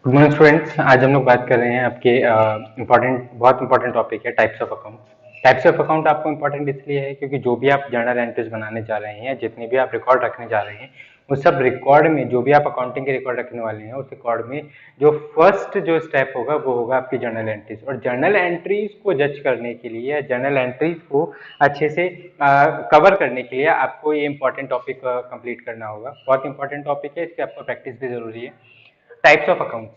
Good morning students. आज हम लोग बात कर रहे हैं आपके बहुत इंपॉर्टेंट टॉपिक है types of account. Types of account आपको इंपॉर्टेंट इसलिए है क्योंकि जो भी आप जर्नल एंट्रीज बनाने जा रहे हैं, जितने भी आप रिकॉर्ड रखने जा रहे हैं, उस सब रिकॉर्ड में जो भी आप अकाउंटिंग के रिकॉर्ड रखने वाले हैं, उस रिकॉर्ड में जो फर्स्ट जो स्टेप होगा वो होगा आपकी जर्नल एंट्रीज। और जर्नल एंट्रीज को जज करने के लिए, जर्नल एंट्रीज को अच्छे से कवर करने के लिए आपको ये इंपॉर्टेंट टॉपिक कंप्लीट करना होगा। बहुत इंपॉर्टेंट टॉपिक है, इसकी आपको प्रैक्टिस भी जरूरी है। Types of account.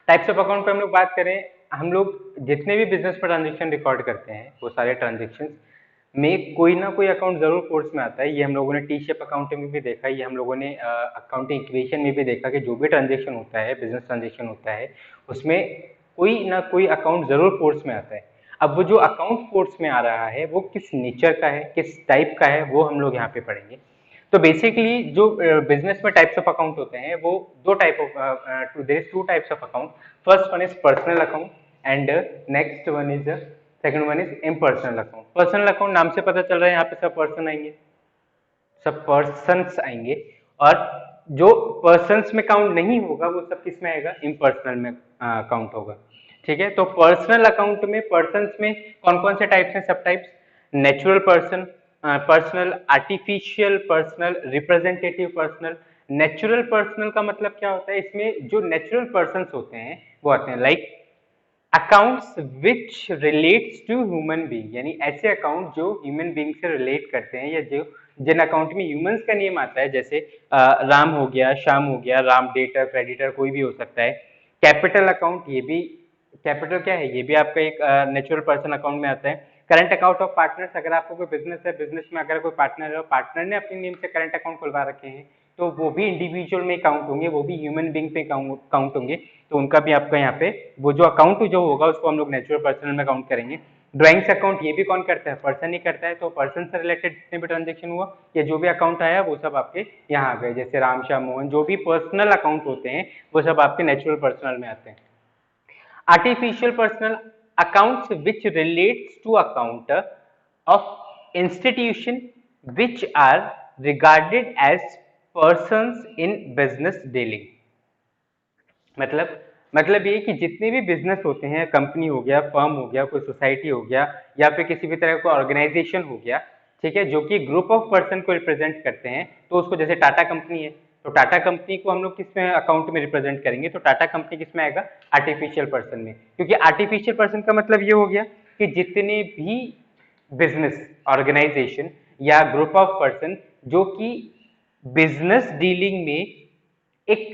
Types of account पे हम लोग बात करें, हम लोग जितने भी बिजनेस पर ट्रांजेक्शन रिकॉर्ड करते हैं वो सारे ट्रांजेक्शन में कोई ना कोई अकाउंट जरूर कोर्स में आता है। ये हम लोगों ने टी शेप अकाउंटिंग में भी देखा, ये हम लोगों ने अकाउंटिंग इक्वेशन में भी देखा कि जो भी ट्रांजेक्शन होता है, बिजनेस ट्रांजेक्शन होता है, उसमें कोई ना कोई अकाउंट जरूर कोर्स में आता है। अब वो जो अकाउंट कोर्स में आ रहा है वो किस नेचर का है, किस टाइप का है, वो हम लोग यहाँ पे पढ़ेंगे। तो बेसिकली जो बिजनेस में टाइप्स ऑफ अकाउंट होते हैं वो दो type of their is two types of account. First one is personal account and next one is second one is impersonal account. Personal account नाम से पता चल रहा है, यहाँ पे सब पर्सन आएंगे, सब पर्सन्स आएंगे। और जो पर्सन्स में काउंट नहीं होगा वो सब किस में आएगा, इम्पर्सनल में काउंट होगा। ठीक है, तो पर्सनल अकाउंट में पर्सन्स में कौन कौन से टाइप्स हैं, सब types. Natural person, personal, artificial personal, representative personal. Natural personal का मतलब क्या होता है, इसमें जो नेचुरल पर्सन होते हैं वो आते हैं like accounts which relates to human being, यानी ऐसे अकाउंट जो ह्यूमन बीइंग से रिलेट करते हैं, या जो जिन अकाउंट में ह्यूमंस का नेम आता है, जैसे राम हो गया, श्याम हो गया, राम डेटर क्रेडिटर कोई भी हो सकता है। कैपिटल अकाउंट, ये भी कैपिटल क्या है, ये भी आपका एक नेचुरल पर्सन अकाउंट में आता है। करंट अकाउंट ऑफ पार्टनर्स, अगर आपको कोई बिजनेस है, बिजनेस में अगर कोई पार्टनर है, पार्टनर ने अपने नेम से करंट अकाउंट खुलवा रखे हैं, तो वो भी इंडिविजुअल में काउंट होंगे, वो भी ह्यूमन बीइंग पे काउंट होंगे। तो उनका भी आपका यहाँ पे वो जो अकाउंट जो होगा उसको हम लोग नेचुरल पर्सन में काउंट करेंगे। ड्राइंग्स अकाउंट, ये भी कौन करता है, पर्सन ही करता है। तो पर्सन से रिलेटेड जितने भी ट्रांजेक्शन हुआ या जो भी अकाउंट आया वो सब आपके यहाँ आ गए, जैसे राम श्याम मोहन, जो भी पर्सनल अकाउंट होते हैं वो सब आपके नेचुरल पर्सनल में आते हैं। Artificial personal accounts which relates to account of institution which are regarded as persons in business dealing। मतलब ये कि जितने भी बिजनेस होते हैं, कंपनी हो गया, फर्म हो गया, कोई सोसाइटी हो गया, या फिर किसी भी तरह का ऑर्गेनाइजेशन हो गया, ठीक है, जो कि ग्रुप ऑफ पर्सन को रिप्रेजेंट करते हैं, तो उसको, जैसे टाटा कंपनी है, तो टाटा कंपनी को हम लोग किस में अकाउंट में रिप्रेजेंट करेंगे, तो टाटा कंपनी किस में आएगा, आर्टिफिशियल पर्सन में। क्योंकि आर्टिफिशियल पर्सन का मतलब ये हो गया कि जितने भी बिजनेस, ऑर्गेनाइजेशन या ग्रुप ऑफ पर्सन जो कि बिजनेस डीलिंग में एक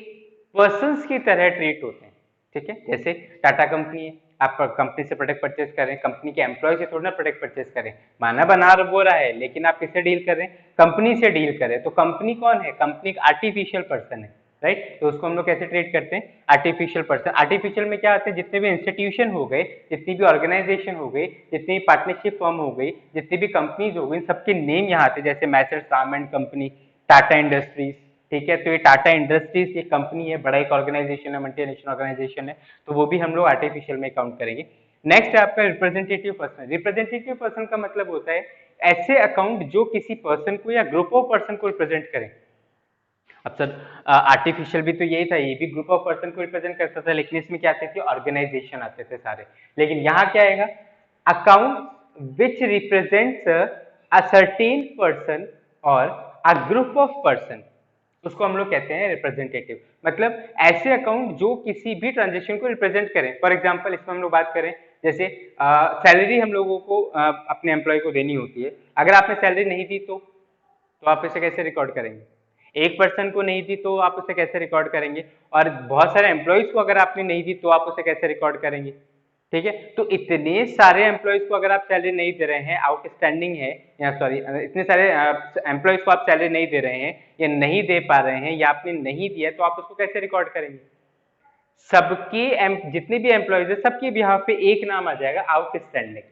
पर्सन्स की तरह ट्रीट होते हैं, ठीक है। जैसे टाटा कंपनी है, आप कंपनी से प्रोडक्ट परचेज कर रहे हैं, कंपनी के एम्प्लॉय से थोड़ा ना प्रोडक्ट परचेज करें, माना बना वो रहा है, लेकिन आप किससे डील कर रहे हैं, कंपनी से डील कर रहे हैं। तो कंपनी कौन है, कंपनी एक आर्टिफिशियल पर्सन है, राइट। तो उसको हम लोग कैसे ट्रीट करते हैं, आर्टिफिशियल पर्सन। आर्टिफिशियल में क्या आते हैं, जितने भी इंस्टीट्यूशन हो गए, जितनी भी ऑर्गेनाइजेशन हो गई, जितनी भी पार्टनरशिप फर्म हो गई, जितनी भी कंपनीज हो गई, सबके नेम यहाँ आते हैं, जैसे Messrs Ram and company, Tata industries, ठीक है। तो ये टाटा इंडस्ट्रीज एक कंपनी है, बड़ा एक ऑर्गेनाइजेशन है, मल्टीनेशनल ऑर्गेनाइजेशन है, तो वो भी हम लोग आर्टिफिशियल में काउंट करेंगे। नेक्स्ट है आपका रिप्रेजेंटेटिव पर्सन। रिप्रेजेंटेटिव पर्सन का मतलब होता है ऐसे अकाउंट जो किसी पर्सन को या ग्रुप ऑफ पर्सन को रिप्रेजेंट करें। अब सर आर्टिफिशियल भी तो यही था, ये भी ग्रुप ऑफ पर्सन को रिप्रेजेंट करता था, लेकिन इसमें क्या आते थे, ऑर्गेनाइजेशन आते थे सारे। लेकिन यहाँ क्या आएगा, account which represents a certain person और अ ग्रुप ऑफ पर्सन, उसको हम लोग कहते हैं रिप्रेजेंटेटिव। मतलब ऐसे अकाउंट जो किसी भी ट्रांजेक्शन को रिप्रेजेंट करें। फॉर एग्जांपल इसमें हम लोग बात करें, जैसे सैलरी हम लोगों को अपने एम्प्लॉय को देनी होती है, अगर आपने सैलरी नहीं दी तो आप इसे कैसे रिकॉर्ड करेंगे, एक पर्सन को नहीं दी तो आप उसे कैसे रिकॉर्ड करेंगे, और बहुत सारे एम्प्लॉयज को अगर आपने नहीं दी तो आप उसे कैसे रिकॉर्ड करेंगे, ठीक है। तो इतने सारे एम्प्लॉयज को अगर आप सैलरी नहीं दे रहे हैं, आउटस्टैंडिंग है, या सॉरी इतने सारे एम्प्लॉयज को आप सैलरी नहीं दे रहे हैं या नहीं दे पा रहे हैं या आपने नहीं दिया, तो आप उसको कैसे रिकॉर्ड करेंगे। सबके जितने भी एम्प्लॉयज है सबके बिहाफ पे एक नाम आ जाएगा, outstanding.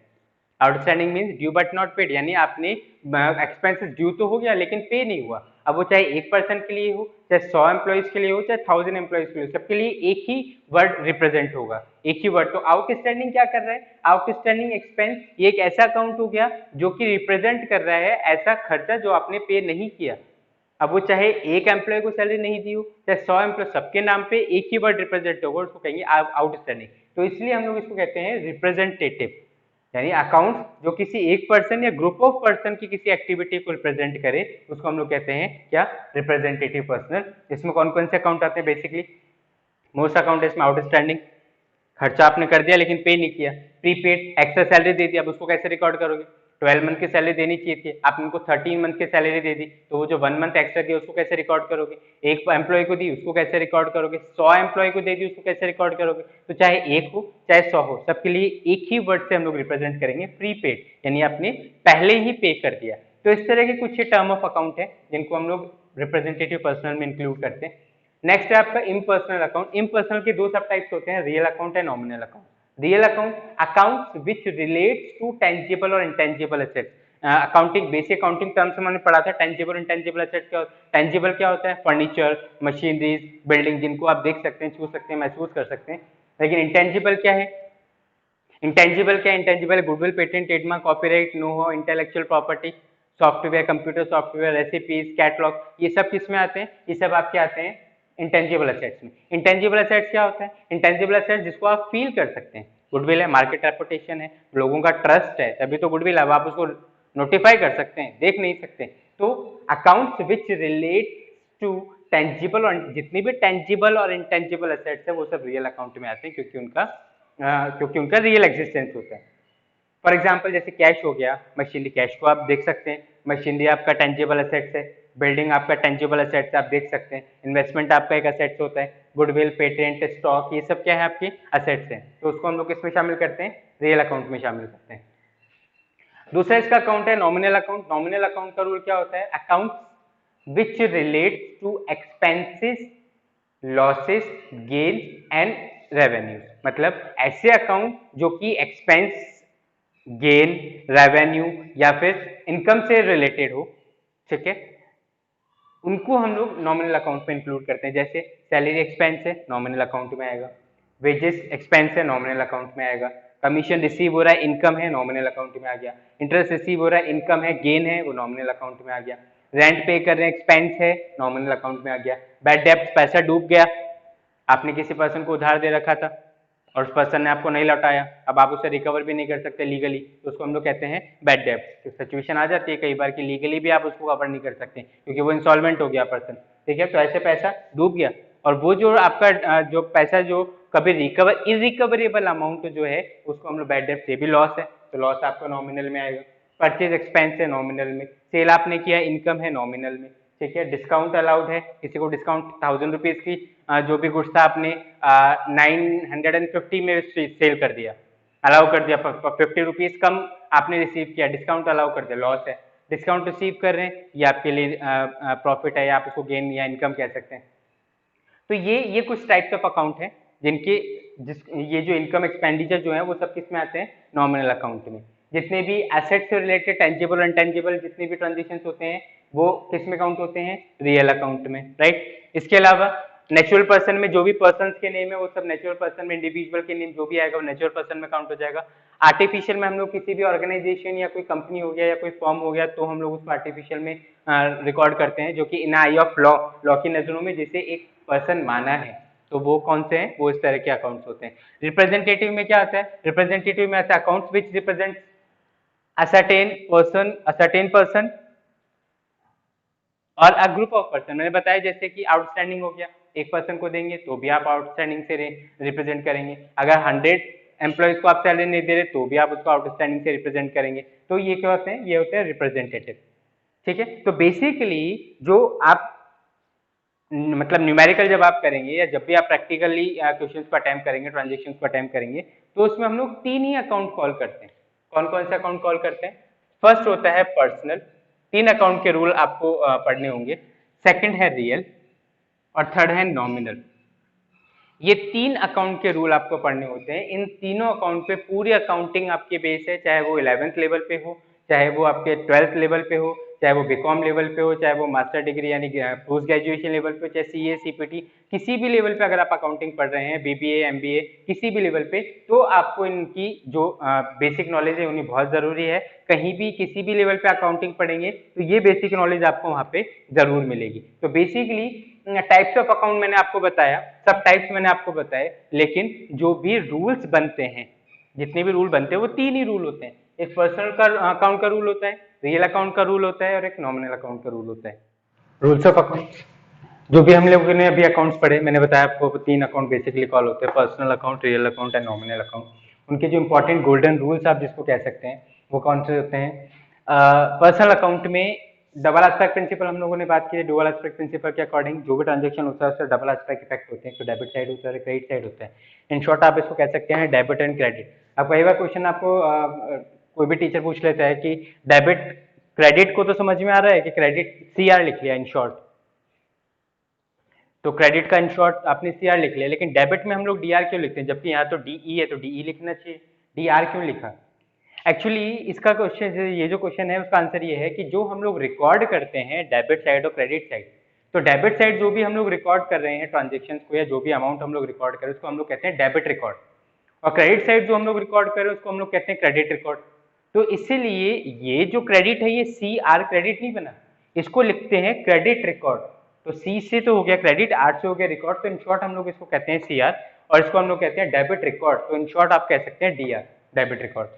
Outstanding means due but not paid, यानी आपने एक्सपेंसेस ड्यू तो हो गया लेकिन पे नहीं हुआ। अब वो चाहे एक पर्सन के लिए हो, चाहे 100 एम्प्लॉयज के लिए हो, चाहे 1000 एम्प्लॉयज के लिए, सबके लिए एक ही वर्ड रिप्रेजेंट होगा, एक ही वर्ड। तो आउटस्टैंडिंग क्या कर रहा है, आउटस्टैंडिंग एक्सपेंस, ये एक ऐसा अकाउंट हो गया जो कि रिप्रेजेंट कर रहा है ऐसा खर्चा जो आपने पे नहीं किया, अब वो चाहे एक एम्प्लॉय को सैलरी नहीं दी हो, चाहे 100 एम्प्लॉय, सबके नाम पे एक ही वर्ड रिप्रेजेंट होगा, उसको कहेंगे आउटस्टैंडिंग। तो इसलिए हम लोग इसको कहते हैं रिप्रेजेंटेटिव, यानी अकाउंट जो किसी एक पर्सन या ग्रुप ऑफ पर्सन की किसी एक्टिविटी को रिप्रेजेंट करे, उसको हम लोग कहते हैं क्या, रिप्रेजेंटेटिव पर्सनल। इसमें कौन कौन से अकाउंट आते हैं बेसिकली, मोस्ट अकाउंट है इसमें आउटस्टैंडिंग, खर्चा आपने कर दिया लेकिन पे नहीं किया। प्रीपेड, एक्स्ट्रा सैलरी दे दी, अब उसको कैसे रिकॉर्ड करोगे, 12 मंथ की सैलरी देनी चाहिए थी, आपने उनको 13 मंथ की सैलरी दे दी, तो वो जो 1 मंथ एक्स्ट्रा दिया उसको कैसे रिकॉर्ड करोगे, एक एम्प्लॉय को दी उसको कैसे रिकॉर्ड करोगे, 100 एम्प्लॉय को दे दी उसको कैसे रिकॉर्ड करोगे। तो चाहे एक हो चाहे 100 हो, सबके लिए एक ही वर्ड से हम लोग रिप्रेजेंट करेंगे, प्रीपेड, यानी आपने पहले ही पे कर दिया। तो इस तरह के कुछ टर्म ऑफ अकाउंट है जिनको हम लोग रिप्रेजेंटेटिव पर्सनल में इंक्लूड करते हैं। नेक्स्ट है आपका इम्पर्सनल अकाउंट। इम्पर्सनल के दो सब टाइप्स होते हैं, real account and nominal account. Real account, accounts which relates to tangible और intangible assets. Accounting, basic accounting terms हमने पढ़ा था, टेंजिबल और इंटेंजिबल एसेट्स क्या होता है। टेंजिबल क्या होता है, फर्नीचर, मशीनरीज, बिल्डिंग, जिनको आप देख सकते हैं, छू सकते हैं, महसूस कर सकते हैं। लेकिन इंटेंजिबल क्या है, इंटेंजिबल क्या है, intangible goodwill, patent, trademark, copyright, know how, intellectual property, software, computer software, recipes, catalogue, ये सब किस में आते हैं, ये सब आपके आते हैं इंटेंजिबल एसेट्स में। इंटेंजिबल एसेट्स क्या होता है, इंटेंजिबल एसेट्स जिसको आप फील कर सकते हैं, गुडविल है, मार्केट रेपुटेशन है, लोगों का ट्रस्ट है, तभी तो गुडविल है, अब आप उसको नोटिफाई कर सकते हैं, देख नहीं सकते। तो accounts which relate to tangible, और जितनी भी टेंजिबल और इंटेंजिबल एसेट्स है वो सब रियल अकाउंट में आते हैं, क्योंकि उनका रियल एग्जिस्टेंस होता है। फॉर एग्जाम्पल जैसे कैश हो गया, मशीनरी, कैश को आप देख सकते हैं, मशीनरी आपका टेंजिबल एसेट्स है, बिल्डिंग आपका टेंजिबल एसेट्स आप देख सकते हैं, इन्वेस्टमेंट आपका एक एसेट्स होता है, गुडविल, पेटेंट, स्टॉक, ये सब क्या है आपकी एसेट्स हैं। तो उसको हम लोग किसमें शामिल करते हैं, रियल अकाउंट में शामिल करते हैं। दूसरा इसका अकाउंट है नॉमिनल अकाउंट। नॉमिनल अकाउंट का रूल क्या होता है, account which relate to expenses, losses, gain and revenue. मतलब ऐसे अकाउंट जो कि एक्सपेंस, गेन, रेवेन्यू या फिर इनकम से रिलेटेड हो, ठीक है, उनको हम लोग नॉमिनल अकाउंट में इंक्लूड करते हैं। जैसे सैलरी एक्सपेंस है, नॉमिनल अकाउंट में आएगा, वेजेस एक्सपेंस है, नॉमिनल अकाउंट में आएगा, कमीशन रिसीव हो रहा है, इनकम है, नॉमिनल अकाउंट में आ गया, इंटरेस्ट रिसीव हो रहा है, इनकम है, गेन है, वो नॉमिनल अकाउंट में आ गया, रेंट पे कर रहे हैं, एक्सपेंस है, नॉमिनल अकाउंट में आ गया, बैड डेब्ट, पैसा डूब गया, आपने किसी पर्सन को उधार दे रखा था और उस पर्सन ने आपको नहीं लौटाया, अब आप उसे रिकवर भी नहीं कर सकते लीगली, तो उसको हम लोग कहते हैं बैड डेब्ट। तो सिचुएशन आ जाती है कई बार कि लीगली भी आप उसको कवर नहीं कर सकते क्योंकि वो इंसॉल्वेंट हो गया पर्सन, ठीक है, तो ऐसे पैसा डूब गया। और वो जो आपका जो पैसा जो कभी रिकवर, इरिकवरेबल अमाउंट जो है उसको हम लोग बैड डेब्ट, ये भी लॉस है, तो लॉस आपका नॉमिनल में आएगा। परचेज एक्सपेंस है, नॉमिनल में, सेल आपने किया, इनकम है, नॉमिनल में, ठीक है। डिस्काउंट अलाउड है, किसी को डिस्काउंट 1000 रुपीज की जो भी गुड्स था आपने 950 में सेल कर दिया, अलाउ कर दिया, 50 रुपीज कम आपने रिसीव किया, डिस्काउंट अलाउ कर दिया, लॉस है। डिस्काउंट रिसीव कर रहे हैं, ये आपके लिए प्रॉफिट है, या आप उसको गेन या इनकम कह सकते हैं। तो ये कुछ टाइप्स ऑफ अकाउंट है जिनके ये जो इनकम एक्सपेंडिचर जो है वो सब किस में आते हैं, नॉमिनल अकाउंट में। जितने भी एसेट से रिलेटेड टेंजिबल अनटेंजिबल जितने भी ट्रांजेक्शन होते हैं वो किस में काउंट होते हैं, रियल अकाउंट में, राइट। इसके अलावा नेचुरल पर्सन में जो भी पर्सन के नेम है वो सब नेचुरल पर्सन में, इंडिविजुअल के नेम जो भी आएगा वो नेचुरल पर्सन में काउंट हो जाएगा। आर्टिफिशियल में हम लोग किसी भी ऑर्गेनाइजेशन या कोई कंपनी हो गया या कोई फॉर्म हो गया तो हम लोग उसको आर्टिफिशियल में रिकॉर्ड करते हैं, जो कि इन आई ऑफ लॉ, लॉ की नजरों में जिसे एक पर्सन माना है, तो वो कौन से हैं, वो इस तरह के अकाउंट्स होते हैं। रिप्रेजेंटेटिव में क्या आता है, रिप्रेजेंटेटिव में आता है accounts which represent a certain person और अ ग्रुप ऑफ पर्सन। मैंने बताया जैसे कि आउटस्टैंडिंग हो गया, एक पर्सन को देंगे तो भी आप आउटस्टैंडिंग से रिप्रेजेंट करेंगे, अगर 100 एम्प्लॉइज को आप सैलरी नहीं दे रहे तो भी आप उसको आउटस्टैंडिंग से रिप्रेजेंट करेंगे। तो ये क्या होते हैं, ये होते हैं रिप्रेजेंटेटिव, ठीक है। तो बेसिकली जो आप मतलब न्यूमेरिकल जब आप करेंगे या जब भी आप प्रैक्टिकली क्वेश्चंस को अटेम्प्ट करेंगे, ट्रांजेक्शंस को अटेम्प्ट करेंगे, तो उसमें हम लोग 3 ही अकाउंट कॉल करते हैं। कौन कौन से अकाउंट कॉल करते हैं, फर्स्ट होता है पर्सनल, 3 अकाउंट के रूल आपको पढ़ने होंगे, सेकंड है रियल और थर्ड है नॉमिनल। ये 3 अकाउंट के रूल आपको पढ़ने होते हैं। इन तीनों अकाउंट पे पूरी अकाउंटिंग आपके बेस है, चाहे वो 11th लेवल पे हो, चाहे वो आपके 12th लेवल पे हो, चाहे वो बीकॉम लेवल पे हो, चाहे वो मास्टर डिग्री यानी पोस्ट ग्रेजुएशन लेवल पे, चाहे सीए सीपीटी किसी भी लेवल पे अगर आप अकाउंटिंग पढ़ रहे हैं, बीबीए एमबीए किसी भी लेवल पे, तो आपको इनकी जो बेसिक नॉलेज है उन्हें बहुत ज़रूरी है। कहीं भी किसी भी लेवल पे अकाउंटिंग पढ़ेंगे तो ये बेसिक नॉलेज आपको वहाँ पे ज़रूर मिलेगी। तो बेसिकली टाइप्स ऑफ अकाउंट मैंने आपको बताया, सब टाइप्स मैंने आपको बताए, लेकिन जो भी रूल्स बनते हैं, जितने भी रूल बनते हैं वो 3 ही रूल होते हैं। एक पर्सनल का अकाउंट का रूल होता है, रियल अकाउंट का रूल होता है और एक नॉमिनल अकाउंट का रूल होता है। रूल्स ऑफ अकाउंट जो भी हम लोगों ने अभी अकाउंट्स पढ़े, मैंने बताया आपको 3 अकाउंट बेसिकली कॉल होते हैं, personal account, real account and nominal account. उनके जो इंपॉर्टेंट गोल्डन रूल्स आप जिसको कह सकते हैं वो कौन से होते हैं? पर्सनल अकाउंट में डबल एस्पेक्ट प्रिंसिपल हम लोगों ने बात की है। डुअल एस्पेक्ट प्रिंसिपल के अकॉर्डिंग जो भी ट्रांजेक्शन होता है उससे डबल एस्पेक्ट इफेक्ट होते हैं, तो डेबिट साइड होता है, क्रेडिट साइड होता है। इन शॉर्ट आप इसको कह सकते हैं डेबिट एंड क्रेडिट। अब कई बार क्वेश्चन आपको कोई भी टीचर पूछ लेता है कि डेबिट क्रेडिट को तो समझ में आ रहा है कि क्रेडिट सीआर लिख लिया इन शॉर्ट, तो क्रेडिट का इन शॉर्ट आपने सीआर लिख लिया, लेकिन डेबिट में हम लोग डीआर क्यों लिखते हैं? जबकि यहाँ तो डीई है तो डीई लिखना चाहिए, डीआर क्यों लिखा? एक्चुअली इसका क्वेश्चन, ये जो क्वेश्चन है उसका आंसर ये है कि जो हम लोग रिकॉर्ड करते हैं डेबिट साइड और क्रेडिट साइड, तो डेबिट साइड जो भी हम लोग रिकॉर्ड कर रहे हैं ट्रांजेक्शन को या जो भी अमाउंट हम लोग रिकॉर्ड कर रहे हैं उसको हम लोग कहते हैं डेबिट रिकॉर्ड, और क्रेडिट साइड जो हम लोग रिकॉर्ड कर रहे हैं उसको हम लोग कहते हैं क्रेडिट रिकॉर्ड। तो इसीलिए ये जो क्रेडिट है ये सी आर क्रेडिट नहीं बना, इसको लिखते हैं क्रेडिट रिकॉर्ड। तो सी से तो हो गया क्रेडिट, आर से हो गया रिकॉर्ड, तो इन शॉर्ट हम लोग इसको कहते हैं सी आर और इसको हम लोग कहते हैं डेबिट रिकॉर्ड। तो इन शॉर्ट आप कह सकते हैं डीआर, डेबिट रिकॉर्ड।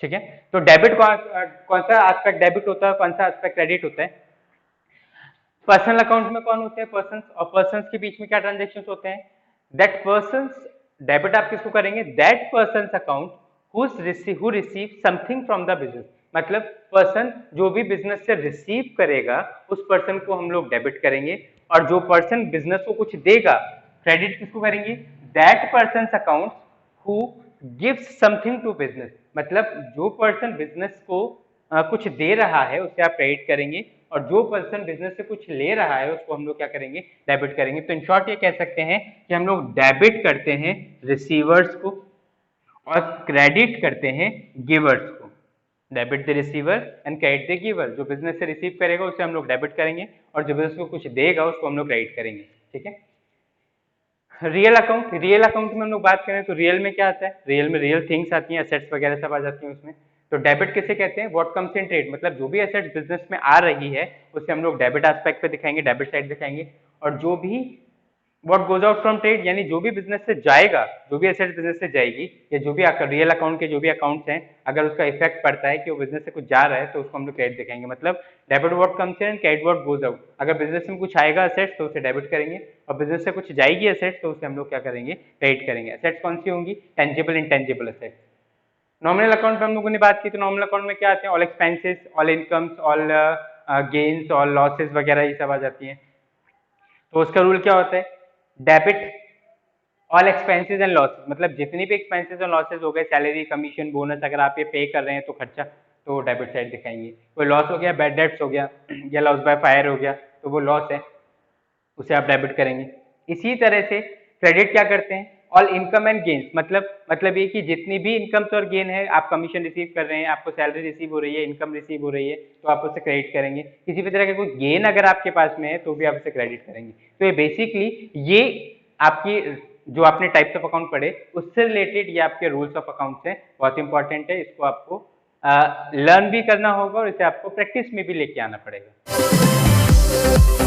ठीक है, तो डेबिट कौन सा एस्पेक्ट डेबिट होता है, कौन सा एस्पेक्ट क्रेडिट होता है? पर्सनल अकाउंट में कौन होते हैं? पर्सन्स, और पर्सन्स के बीच में क्या ट्रांजेक्शन होते हैं? दैट पर्सन्स, डेबिट आप किसको करेंगे? That person's account who receive something from the business, मतलब पर्सन जो भी बिजनेस से रिसीव करेगा उस पर्सन को हम लोग डेबिट करेंगे, और जो पर्सन बिजनेस को कुछ देगा क्रेडिट किसको करेंगे? That person's account who gives something to business, मतलब जो पर्सन बिजनेस को कुछ दे रहा है उसे आप क्रेडिट करेंगे, और जो पर्सन बिजनेस से कुछ ले रहा है उसको हम लोग क्या करेंगे? डेबिट करेंगे। तो इन शॉर्ट ये कह सकते हैं कि हम लोग डेबिट करते हैं रिसीवर्स को और क्रेडिट करते हैं गिवर्स को। Debit the receiver and credit the giver, जो बिजनेस से रिसीव करेगा उसे हम लोग डेबिट करेंगे और जो बिजनेस को कुछ देगा उसको हम लोग क्रेडिट करेंगे। ठीक है, रियल अकाउंट, रियल अकाउंट में हम लोग बात करें तो रियल में क्या आता है? रियल में रियल थिंग्स आती हैं, एसेट्स वगैरह सब आ जाती हैं उसमें। तो डेबिट किसे कहते हैं? व्हाट कम्स इन ट्रेड, मतलब जो भी एसेट्स बिजनेस में आ रही है उसे हम लोग डेबिट एस्पेक्ट पे दिखाएंगे, डेबिट साइड दिखाएंगे, और जो भी what goes out from trade, यानी जो भी बिजनेस से जाएगा, जो भी एसेट्स बिजनेस से जाएगी, या जो भी रियल अकाउंट के जो भी अकाउंट्स हैं, अगर उसका इफेक्ट पड़ता है कि वो बिजनेस से कुछ जा रहा है तो उसको हम लोग क्रेडिट दिखाएंगे। मतलब debit what comes in, credit what goes out. अगर बिजनेस में कुछ आएगा एसेट्स तो उसे डेबिट करेंगे, और बिजनेस से कुछ जाएगी एसेट्स तो उसे हम लोग क्या करेंगे? क्रेडिट करेंगे। एसेट्स कौन सी होंगी? Tangible, intangible assets. Nominal account में हम लोगों ने बात की, तो नॉमिनल अकाउंट में क्या आते हैं? All expenses, all incomes, all gains, all losses वगैरह ये सब आ जाती हैं। तो उसका रूल क्या होता है? Debit all expenses and losses, मतलब जितनी भी एक्सपेंसेस और लॉसेस हो गए, सैलरी, कमीशन, बोनस, अगर आप ये पे कर रहे हैं तो खर्चा, तो डेबिट साइड दिखाएंगे। कोई लॉस हो गया, बैड डेट्स हो गया या लॉस बाय फायर हो गया तो वो लॉस है, उसे आप डेबिट करेंगे। इसी तरह से क्रेडिट क्या करते हैं? ऑल इनकम एंड गेन्स, मतलब ये कि जितनी भी इनकम्स और गेन है, आप कमीशन रिसीव कर रहे हैं, आपको सैलरी रिसीव हो रही है, इनकम रिसीव हो रही है, तो आप उसे क्रेडिट करेंगे। किसी भी तरह का कोई गेन अगर आपके पास में है तो भी आप उसे क्रेडिट करेंगे। तो ये बेसिकली ये आपकी जो आपने टाइप्स ऑफ अकाउंट पढ़े उससे रिलेटेड ये आपके रूल्स ऑफ अकाउंट्स हैं, बहुत इंपॉर्टेंट है। इसको आपको लर्न भी करना होगा और इसे आपको प्रैक्टिस में भी लेके आना पड़ेगा।